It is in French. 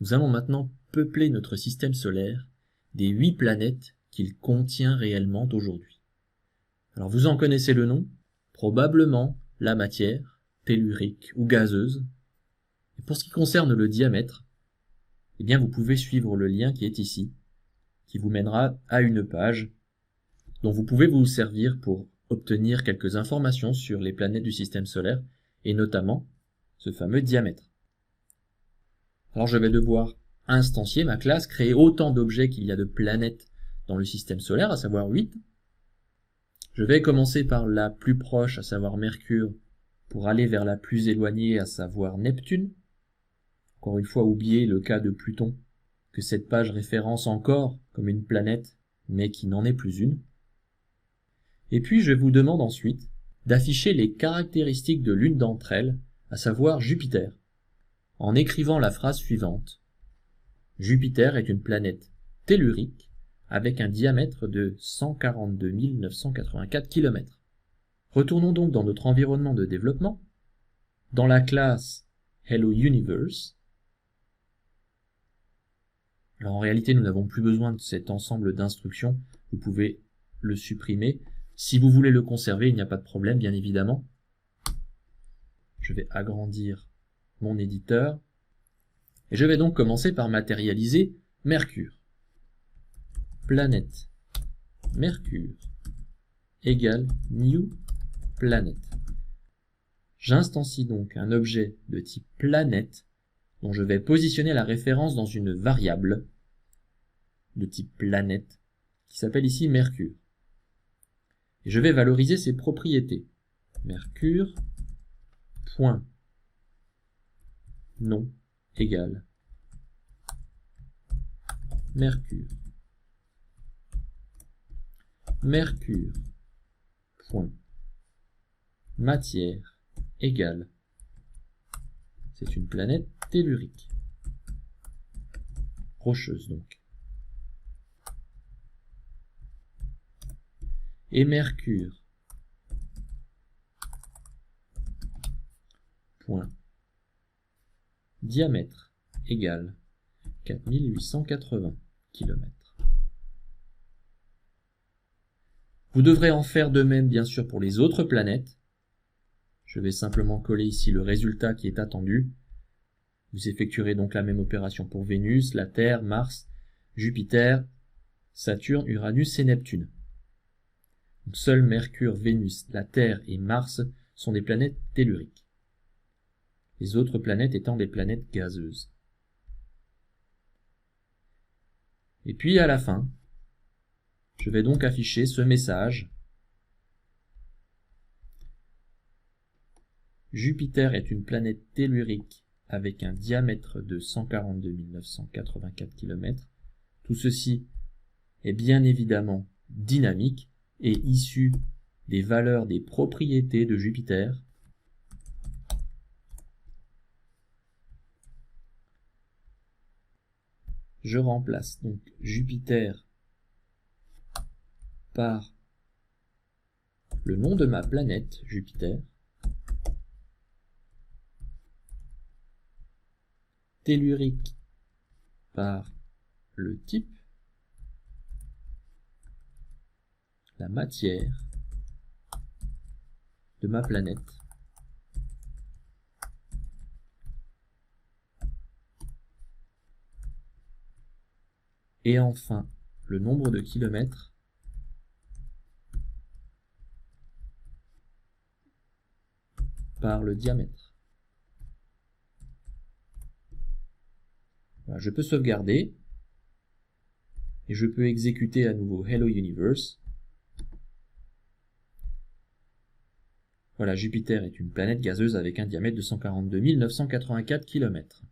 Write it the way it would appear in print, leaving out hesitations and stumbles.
Nous allons maintenant peupler notre système solaire des 8 planètes qu'il contient réellement aujourd'hui. Alors vous en connaissez le nom, probablement la matière, tellurique ou gazeuse. Et pour ce qui concerne le diamètre, eh bien vous pouvez suivre le lien qui est ici, qui vous mènera à une page dont vous pouvez vous servir pour obtenir quelques informations sur les planètes du système solaire, et notamment ce fameux diamètre. Alors je vais devoir instancier ma classe, créer autant d'objets qu'il y a de planètes dans le système solaire, à savoir 8. Je vais commencer par la plus proche, à savoir Mercure, pour aller vers la plus éloignée, à savoir Neptune. Encore une fois, oubliez le cas de Pluton, que cette page référence encore comme une planète, mais qui n'en est plus une. Et puis je vous demande ensuite d'afficher les caractéristiques de l'une d'entre elles, à savoir Jupiter, en écrivant la phrase suivante. Jupiter est une planète tellurique avec un diamètre de 142 984 km. Retournons donc dans notre environnement de développement, dans la classe Hello Universe. Alors en réalité, nous n'avons plus besoin de cet ensemble d'instructions, vous pouvez le supprimer. Si vous voulez le conserver, il n'y a pas de problème, bien évidemment. Je vais agrandir mon éditeur. Et je vais donc commencer par matérialiser Mercure. Planète Mercure égale New Planet. J'instancie donc un objet de type planète dont je vais positionner la référence dans une variable de type planète qui s'appelle ici Mercure. Et je vais valoriser ses propriétés. Mercure point nom égale Mercure. Mercure point matière égale. C'est une planète tellurique. Rocheuse donc. Et Mercure point diamètre égale 4880 km. Vous devrez en faire de même bien sûr pour les autres planètes. Je vais simplement coller ici le résultat qui est attendu. Vous effectuerez donc la même opération pour Vénus, la Terre, Mars, Jupiter, Saturne, Uranus et Neptune. Donc seuls Mercure, Vénus, la Terre et Mars sont des planètes telluriques. Les autres planètes étant des planètes gazeuses. Et puis à la fin, je vais donc afficher ce message. Jupiter est une planète tellurique avec un diamètre de 142 984 km. Tout ceci est bien évidemment dynamique et issu des valeurs des propriétés de Jupiter. Je remplace donc Jupiter par le nom de ma planète, Jupiter, tellurique par le type, la matière de ma planète, et enfin le nombre de kilomètres par le diamètre. Voilà, je peux sauvegarder et je peux exécuter à nouveau Hello Universe. Voilà, Jupiter est une planète gazeuse avec un diamètre de 142 984 km.